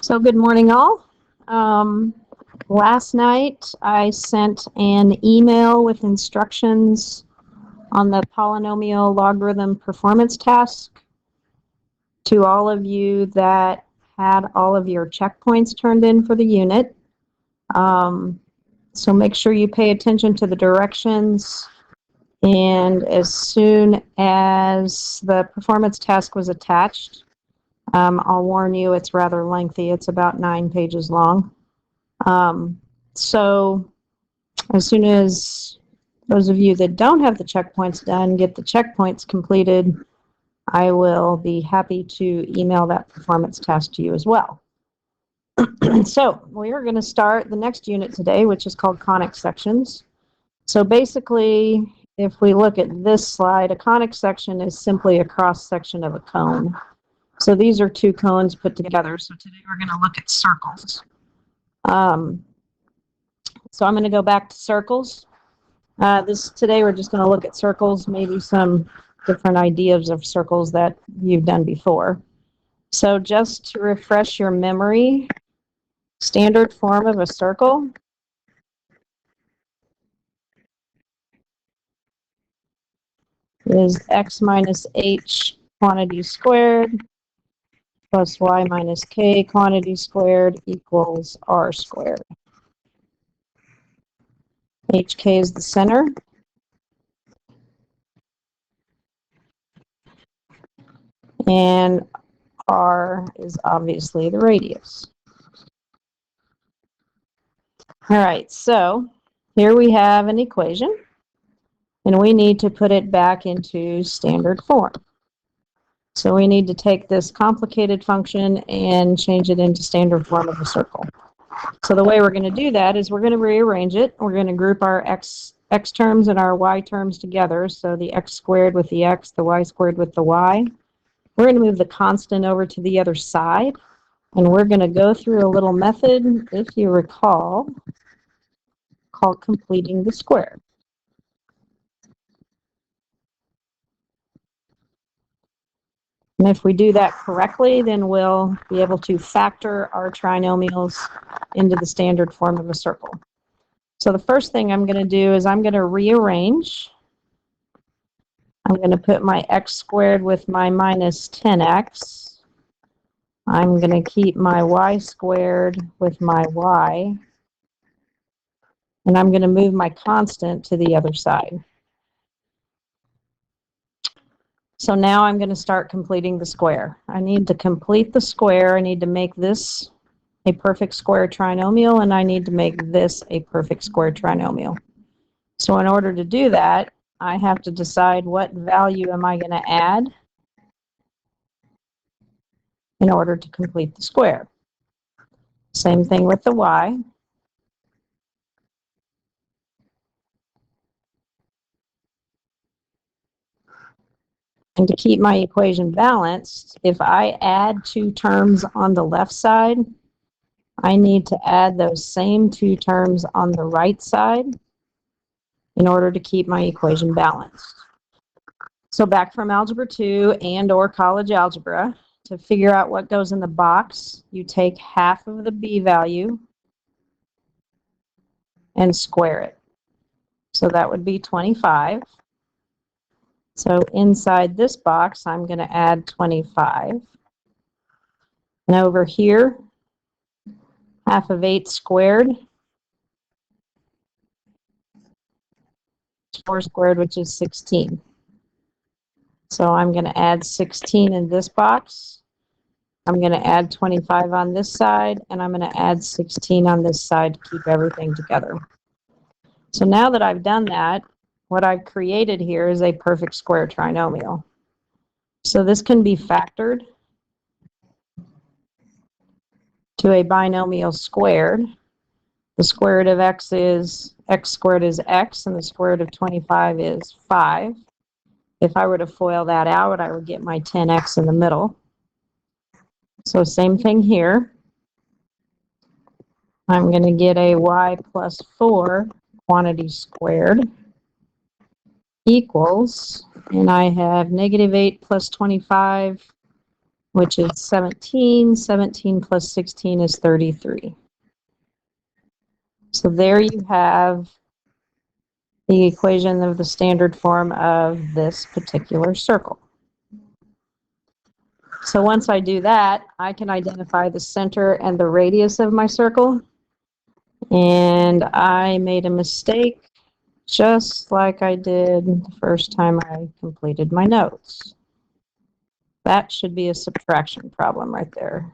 So good morning, all. Last night I sent an email with instructions on the polynomial logarithm performance task to all of you that had all of your checkpoints turned in for the unit. So make sure you pay attention to the directions, and as soon as the performance task was attached, I'll warn you it's rather lengthy. It's about 9 pages long. So as soon as those of you that don't have the checkpoints done get the checkpoints completed, I will be happy to email that performance task to you as well. So we are going to start the next unit today, which is called conic sections. So basically, if we look at this slide, a conic section is simply a cross section of a cone. So these are two cones put together. So today we're going to look at circles. So I'm going to go back to circles. Today we're just going to look at circles, maybe some different ideas of circles that you've done before. So just to refresh your memory, standard form of a circle is x minus h quantity squared plus y minus k quantity squared equals r squared. HK is the center. And r is obviously the radius. All right, so here we have an equation, and we need to put it back into standard form. So we need to take this complicated function and change it into standard form of a circle. So the way we're going to do that is we're going to rearrange it. We're going to group our x terms and our y terms together. So the x squared with the x, the y squared with the y. We're going to move the constant over to the other side. And we're going to go through a little method, if you recall, called completing the square. And if we do that correctly, then we'll be able to factor our trinomials into the standard form of a circle. So the first thing I'm going to do is I'm going to rearrange. I'm going to put my x squared with my minus 10x. I'm going to keep my y squared with my y. And I'm going to move my constant to the other side. So now I'm going to start completing the square. I need to complete the square. I need to make this a perfect square trinomial, and I need to make this a perfect square trinomial. So in order to do that, I have to decide what value am I going to add in order to complete the square. Same thing with the y. And to keep my equation balanced, if I add two terms on the left side, I need to add those same two terms on the right side in order to keep my equation balanced. So back from Algebra 2 and or college algebra, to figure out what goes in the box, you take half of the b value and square it. So that would be 25. So inside this box, I'm going to add 25. And over here, half of 8 squared, 4 squared, which is 16. So I'm going to add 16 in this box. I'm going to add 25 on this side, and I'm going to add 16 on this side to keep everything together. So now that I've done that, what I've created here is a perfect square trinomial. So this can be factored to a binomial squared. The square root of x squared is x, and the square root of 25 is 5. If I were to FOIL that out, I would get my 10x in the middle. So same thing here. I'm going to get a y plus 4 quantity squared equals, and I have negative 8 plus 25 which is 17. 17 plus 16 is 33. So there you have the equation of the standard form of this particular circle. So once I do that, I can identify the center and the radius of my circle. And I made a mistake just like I did the first time I completed my notes. That should be a subtraction problem right there.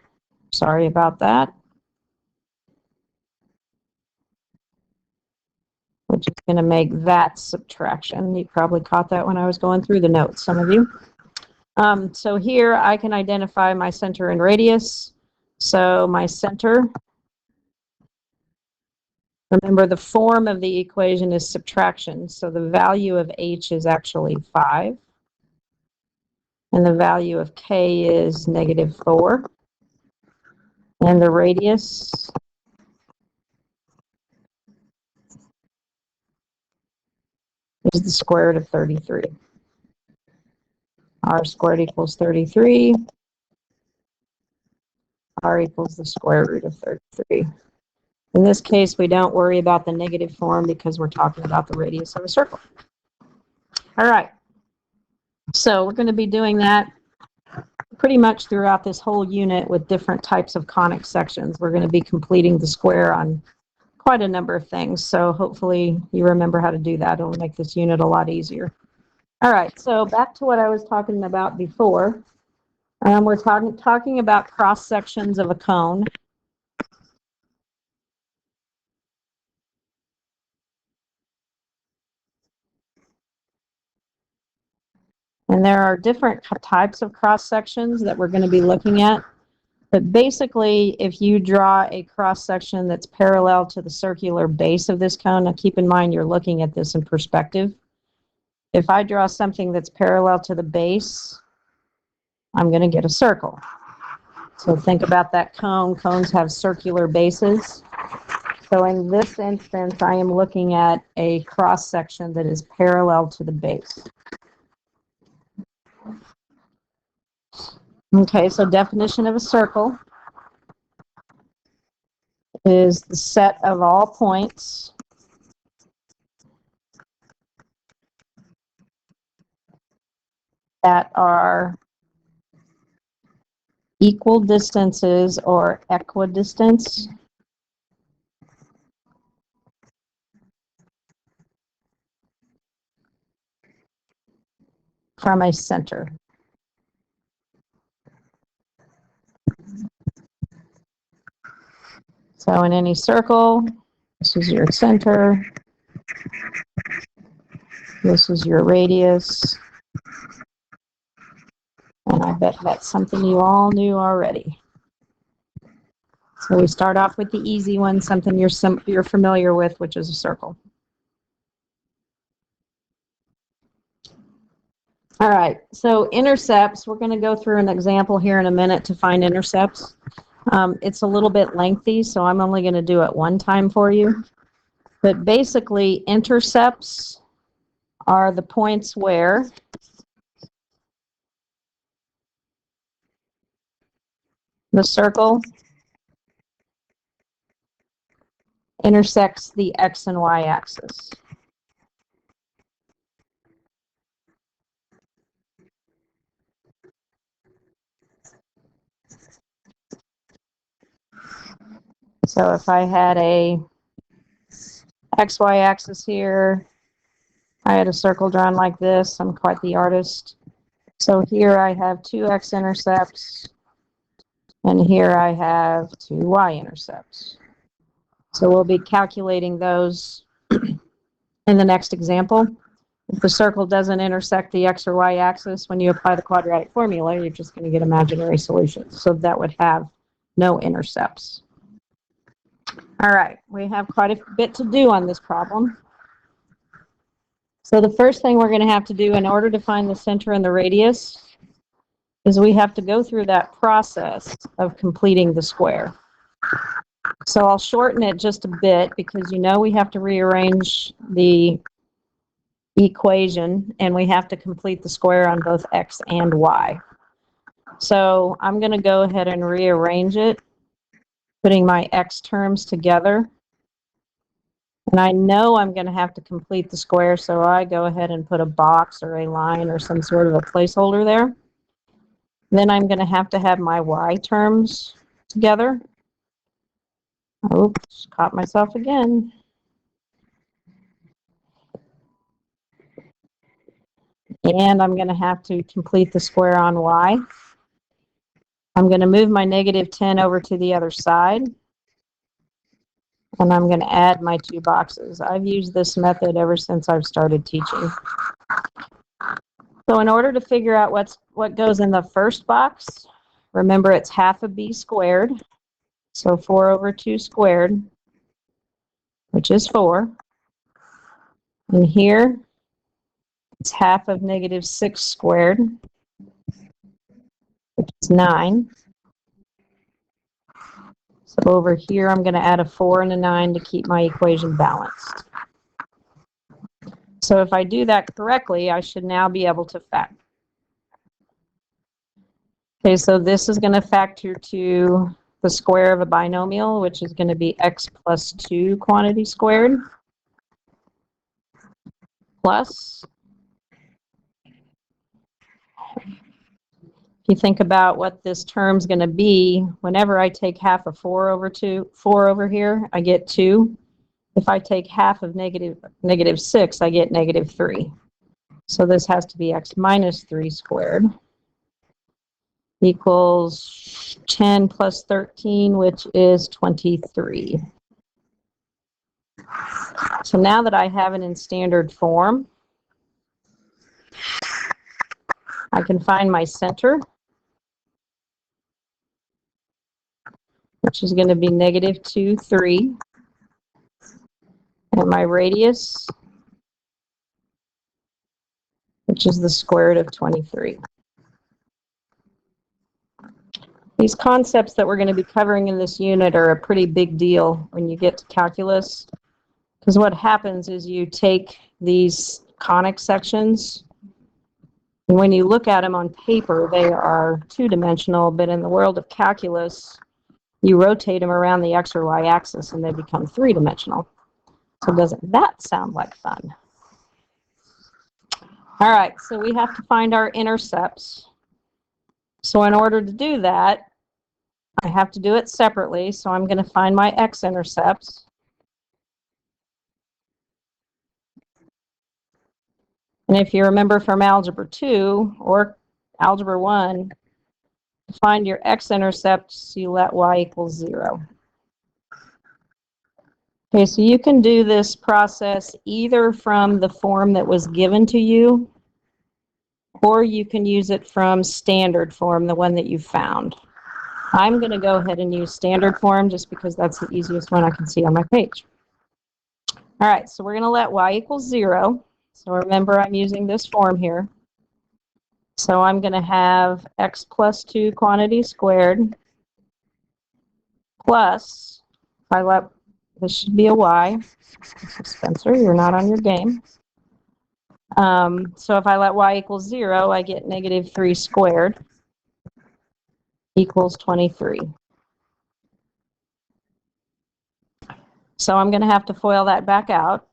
Sorry about that. Which is going to make that subtraction. You probably caught that when I was going through the notes, some of you. So here I can identify my center and radius. So my center, remember the form of the equation is subtraction. So the value of h is actually 5. And the value of k is -4. And the radius is the square root of 33. R squared equals 33. R equals the square root of 33. In this case, we don't worry about the negative form because we're talking about the radius of a circle. All right. So we're going to be doing that pretty much throughout this whole unit with different types of conic sections. We're going to be completing the square on quite a number of things. So hopefully you remember how to do that. It'll make this unit a lot easier. All right. So back to what I was talking about before. We're talking about cross sections of a cone. And there are different types of cross sections that we're going to be looking at. But basically, if you draw a cross section that's parallel to the circular base of this cone, now keep in mind you're looking at this in perspective. If I draw something that's parallel to the base, I'm going to get a circle. So think about that cone. Cones have circular bases. So in this instance, I am looking at a cross section that is parallel to the base. Okay, so definition of a circle is the set of all points that are equal distances or equidistance from a center. So in any circle, this is your center, this is your radius, and I bet that's something you all knew already. So we start off with the easy one, something you're familiar with, which is a circle. All right, so intercepts, we're going to go through an example here in a minute to find intercepts. It's a little bit lengthy, so I'm only going to do it one time for you. But basically, intercepts are the points where the circle intersects the x and y axis. So if I had a XY axis here, I had a circle drawn like this. I'm quite the artist. So here I have two x-intercepts, and here I have two y-intercepts. So we'll be calculating those in the next example. If the circle doesn't intersect the x or y axis, when you apply the quadratic formula, you're just going to get imaginary solutions. So that would have no intercepts. All right, we have quite a bit to do on this problem. So the first thing we're going to have to do in order to find the center and the radius is we have to go through that process of completing the square. So I'll shorten it just a bit because you know we have to rearrange the equation and we have to complete the square on both x and y. So I'm going to go ahead and rearrange it, putting my x terms together. And I know I'm going to have to complete the square, so I go ahead and put a box or a line or some sort of a placeholder there. Then I'm going to have my y terms together. Oops, caught myself again. And I'm going to have to complete the square on y. I'm going to move my negative 10 over to the other side. And I'm going to add my two boxes. I've used this method ever since I've started teaching. So in order to figure out what goes in the first box, remember it's half of b squared. So 4 over 2 squared, which is 4. And here, it's half of negative 6 squared, which is 9. So over here, I'm going to add a 4 and a 9 to keep my equation balanced. So if I do that correctly, I should now be able to factor. Okay, so this is going to factor to the square of a binomial, which is going to be x plus 2 quantity squared, plus, if you think about what this term's going to be, whenever I take half of 4 over here, I get 2. If I take half of negative 6, I get negative 3. So this has to be x minus 3 squared equals 10 plus 13, which is 23. So now that I have it in standard form, I can find my center, which is going to be negative 2, 3. And my radius, which is the square root of 23. These concepts that we're going to be covering in this unit are a pretty big deal when you get to calculus, because what happens is you take these conic sections, and when you look at them on paper, they are two-dimensional, but in the world of calculus, you rotate them around the x or y axis and they become three-dimensional. So doesn't that sound like fun? All right, so we have to find our intercepts. So in order to do that, I have to do it separately, so I'm going to find my x-intercepts. And if you remember from Algebra 2 or Algebra 1, to find your x-intercepts, you let y equals 0. Okay, so you can do this process either from the form that was given to you, or you can use it from standard form, the one that you found. I'm going to go ahead and use standard form just because that's the easiest one I can see on my page. All right, so we're going to let y equals 0. So remember, I'm using this form here. So I'm going to have x plus 2 quantity squared plus, if I let, this should be a y. Spencer, you're not on your game. So if I let y equals 0, I get negative 3 squared equals 23. So I'm going to have to FOIL that back out.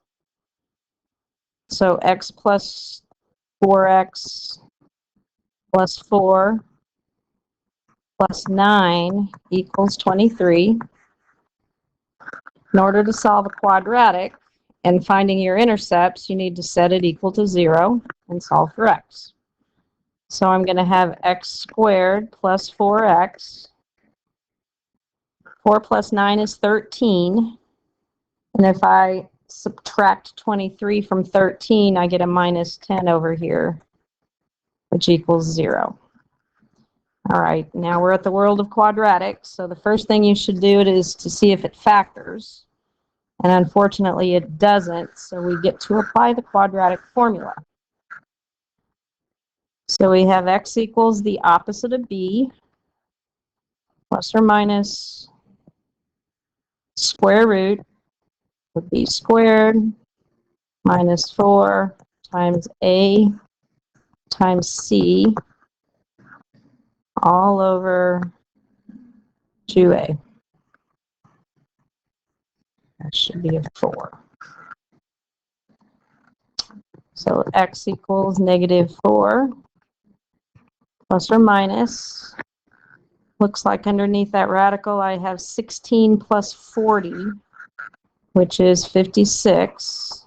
So x plus 4x plus 4 plus 9 equals 23. In order to solve a quadratic and finding your intercepts, you need to set it equal to 0 and solve for x. So I'm going to have x squared plus 4x. 4 plus 9 is 13. And if I subtract 23 from 13, I get a minus 10 over here, which equals 0. All right, now we're at the world of quadratics. So the first thing you should do is to see if it factors. And unfortunately, it doesn't. So we get to apply the quadratic formula. So we have x equals the opposite of b, plus or minus square root of b squared minus 4 times a times c all over 2a. That should be a 4. So x equals -4 plus or minus. Looks like underneath that radical I have 16 plus 40, which is 56,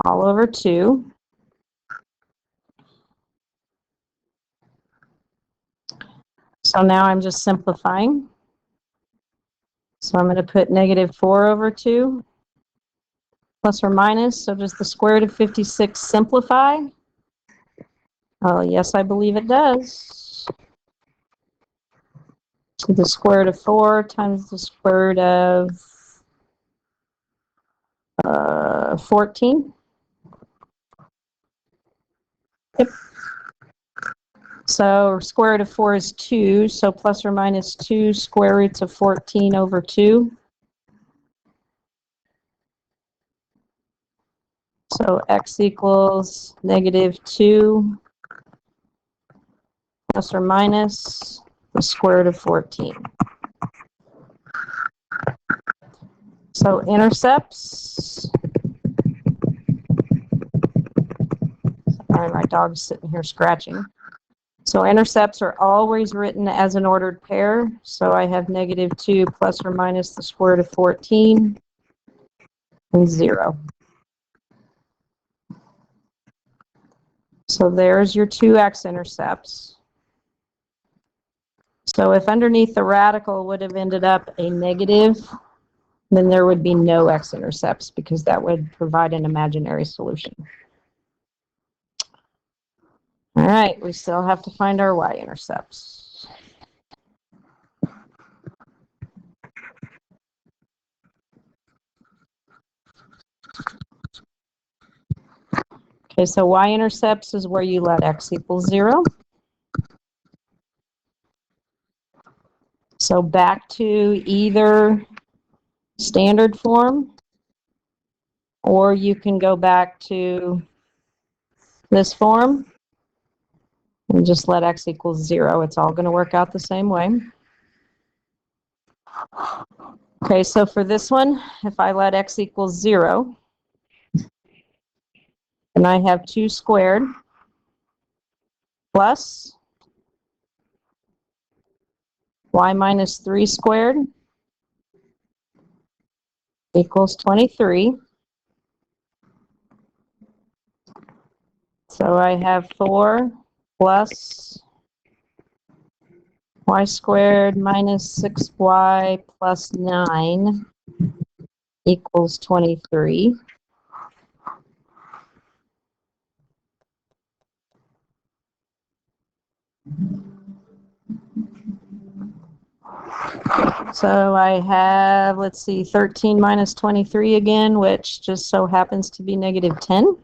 all over 2. So now I'm just simplifying. So I'm going to put -4 over 2 plus or minus. So does the square root of 56 simplify? Oh, yes, I believe it does. So the square root of 4 times the square root of 14. Yep. So square root of 4 is 2. So plus or minus 2 square roots of 14 over 2. So x equals -2 plus or minus the square root of 14. So intercepts. Sorry, my dog's sitting here scratching. So intercepts are always written as an ordered pair. So I have -2 plus or minus the square root of 14 and 0. So there's your two x-intercepts. So if underneath the radical would have ended up a negative, then there would be no x-intercepts because that would provide an imaginary solution. All right, we still have to find our y-intercepts. Okay, so y-intercepts is where you let x equal 0. So back to either standard form, or you can go back to this form and just let x equals 0. It's all going to work out the same way. Okay, so for this one, if I let x equals 0, then I have 2 squared plus y minus 3 squared equals 23. So I have 4 plus y squared minus 6y plus 9 equals 23. So I have, let's see, 13 minus 23 again, which just so happens to be -10.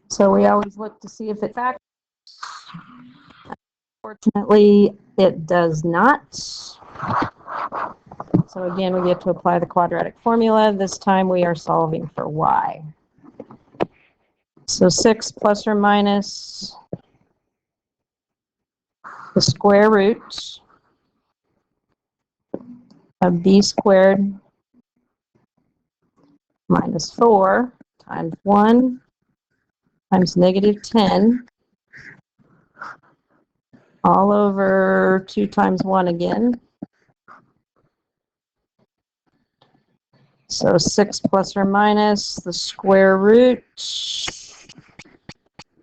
So we always look to see if it factors. Fortunately, it does not. So again, we get to apply the quadratic formula. This time we are solving for y. So 6 plus or minus the square root of b squared minus 4 times 1 times -10 all over 2 times 1 again. So 6 plus or minus the square root.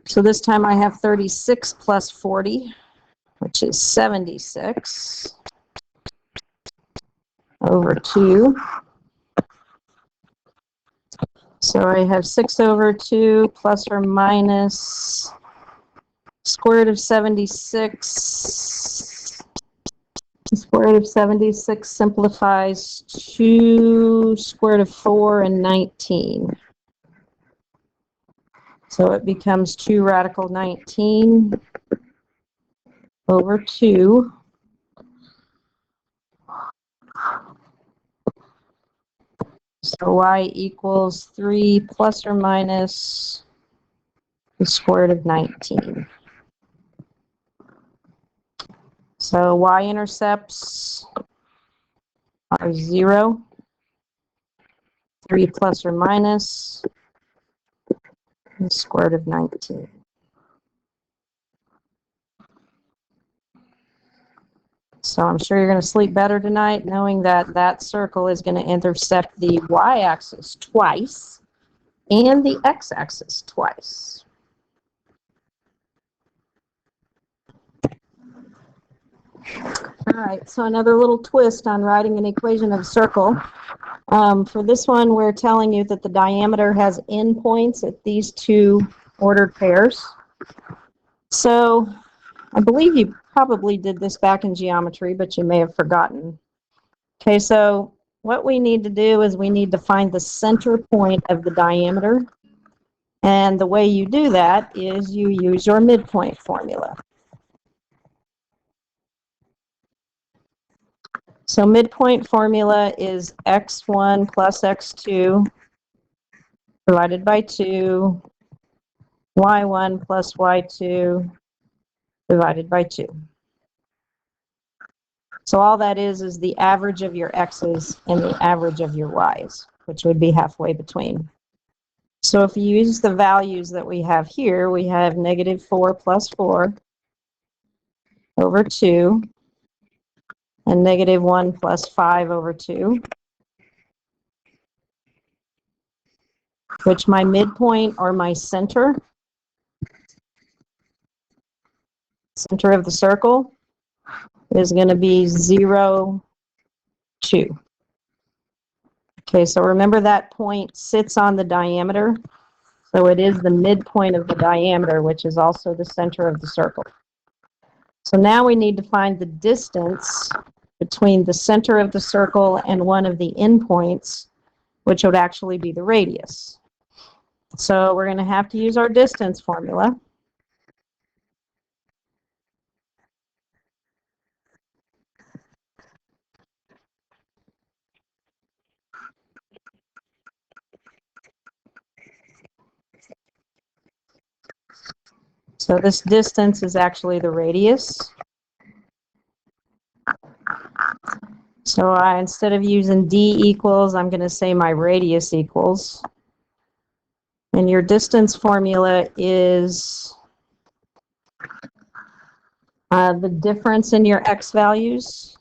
So this time I have 36 plus 40, which is 76 over 2. So I have 6 over 2 plus or minus square root of 76. The square root of 76 simplifies to square root of 4 and 19. So it becomes 2 radical 19 over 2 So y equals 3 plus or minus the square root of 19. So y-intercepts are 0, 3 plus or minus the square root of 19. So I'm sure you're going to sleep better tonight knowing that that circle is going to intercept the y-axis twice and the x-axis twice. All right, so another little twist on writing an equation of a circle. For this one, we're telling you that the diameter has endpoints at these two ordered pairs. So I believe you probably did this back in geometry, but you may have forgotten. Okay, so what we need to do is we need to find the center point of the diameter. And the way you do that is you use your midpoint formula. So midpoint formula is x1 plus x2 divided by 2, y1 plus y2 divided by 2. So all that is the average of your x's and the average of your y's, which would be halfway between. So if you use the values that we have here, we have negative 4 plus 4 over 2 and negative 1 plus 5 over 2, which my midpoint or my center of the circle is going to be 0, 2. Okay, so remember that point sits on the diameter. So it is the midpoint of the diameter, which is also the center of the circle. So now we need to find the distance between the center of the circle and one of the endpoints, which would actually be the radius. So we're going to have to use our distance formula. So this distance is actually the radius. So instead of using d equals, I'm going to say my radius equals. And your distance formula is the difference in your x values.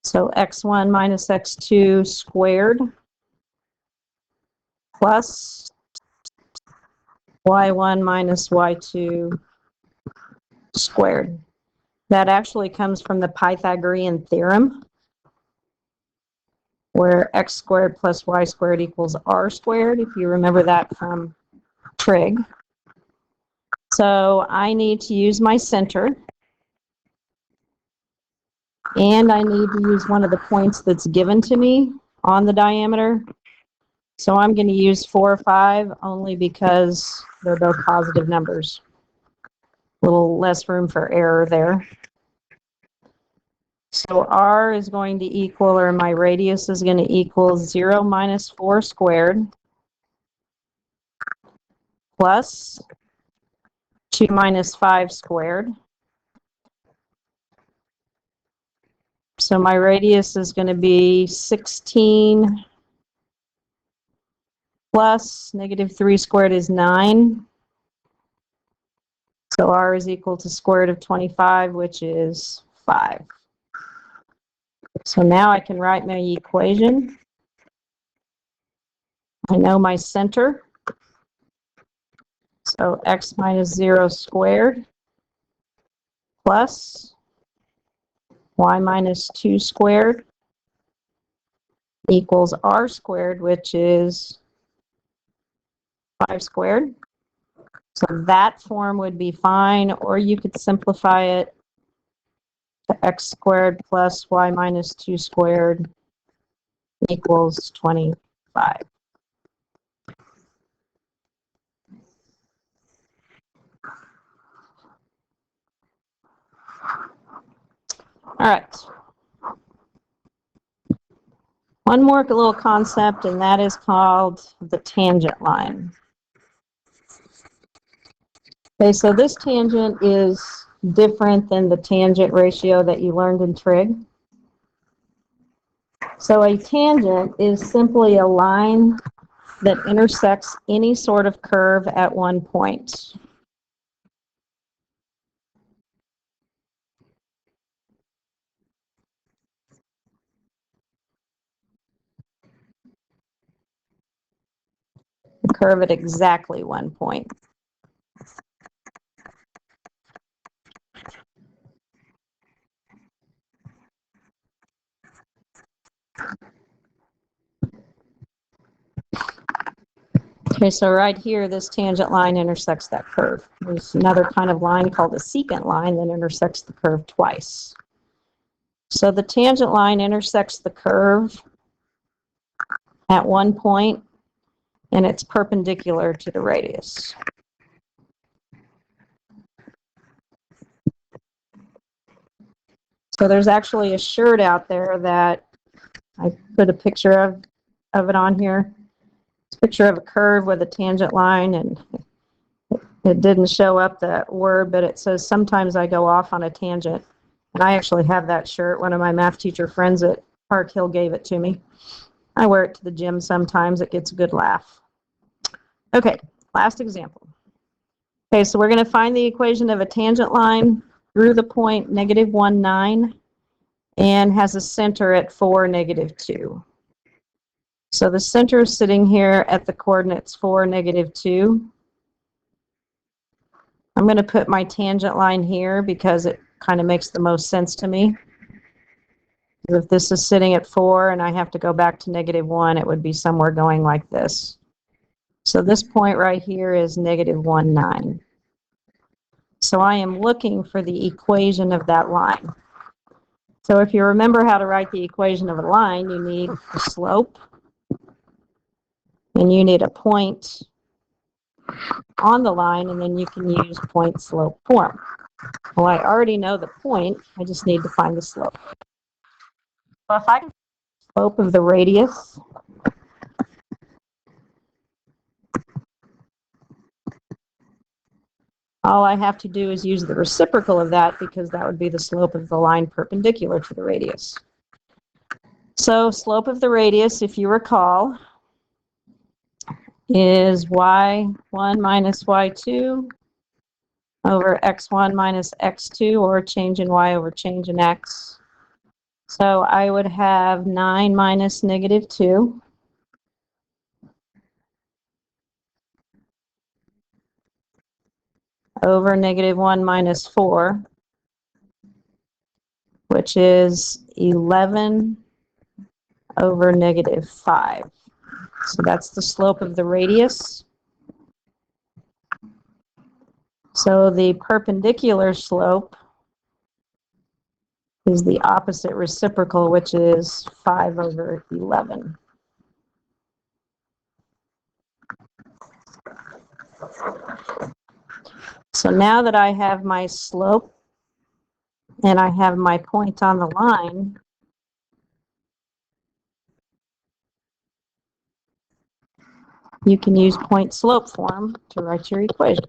So x1 minus x2 squared plus y1 minus y2 squared. That actually comes from the Pythagorean theorem, where x squared plus y squared equals r squared, if you remember that from trig. So I need to use my center, and I need to use one of the points that's given to me on the diameter. So I'm going to use 4 or 5 only because they're both positive numbers. A little less room for error there. So r is going to equal, or my radius is going to equal 0 minus 4 squared plus 2 minus 5 squared. So my radius is going to be 16 plus negative 3 squared is 9. So r is equal to square root of 25, which is 5. So now I can write my equation. I know my center. So x minus 0 squared plus y minus 2 squared equals r squared, which is 5 squared. So that form would be fine, or you could simplify it to x squared plus y minus 2 squared equals 25. All right. One more little concept, and that is called the tangent line. Okay, so this tangent is different than the tangent ratio that you learned in trig. So a tangent is simply a line that intersects any sort of curve at one point. A curve at exactly one point. Okay, so right here, this tangent line intersects that curve. There's another kind of line called a secant line that intersects the curve twice. So the tangent line intersects the curve at one point, and it's perpendicular to the radius. So there's actually a shirt out there that I put a picture of it on here. It's a picture of a curve with a tangent line, and it didn't show up the word, but it says, "Sometimes I go off on a tangent." And I actually have that shirt. One of my math teacher friends at Park Hill gave it to me. I wear it to the gym sometimes. It gets a good laugh. Okay, last example. Okay, so we're going to find the equation of a tangent line through the point -1, 9, and has a center at 4, -2. So the center is sitting here at the coordinates 4, -2. I'm going to put my tangent line here because it kind of makes the most sense to me. If this is sitting at 4 and I have to go back to -1, it would be somewhere going like this. So this point right here is -1, 9. So I am looking for the equation of that line. So if you remember how to write the equation of a line, you need a slope, and you need a point on the line, and then you can use point slope form. Well, I already know the point, I just need to find the slope. So if I can find the slope of the radius, all I have to do is use the reciprocal of that, because that would be the slope of the line perpendicular to the radius. So slope of the radius, if you recall, is y1 minus y2 over x1 minus x2, or change in y over change in x. So I would have 9 minus -2 over -1 minus 4, which is 11 over -5. So that's the slope of the radius. So the perpendicular slope is the opposite reciprocal, which is 5 over 11. So now that I have my slope and I have my point on the line, you can use point slope form to write your equation.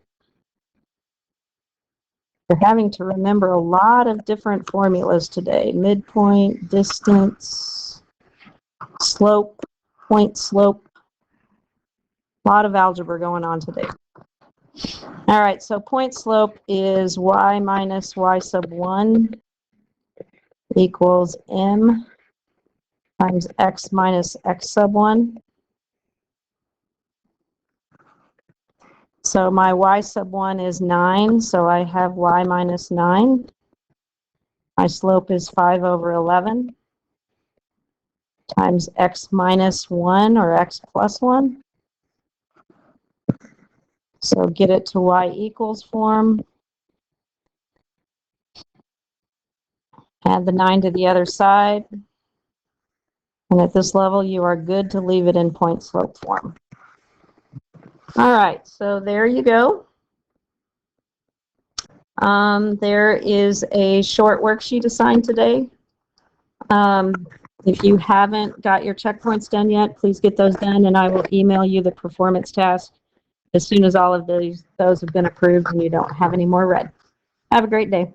You're having to remember a lot of different formulas today: midpoint, distance, slope, point slope. A lot of algebra going on today. All right, so point slope is y minus y sub 1 equals m times x minus x sub 1. So my y sub 1 is 9, so I have y minus 9. My slope is 5 over 11 times x minus 1, or x plus 1. So get it to y equals form. Add the 9 to the other side. And at this level, you are good to leave it in point slope form. All right, so there you go. There is a short worksheet assigned today. If you haven't got your checkpoints done yet, please get those done, and I will email you the performance task as soon as all of those have been approved and you don't have any more red. Have a great day.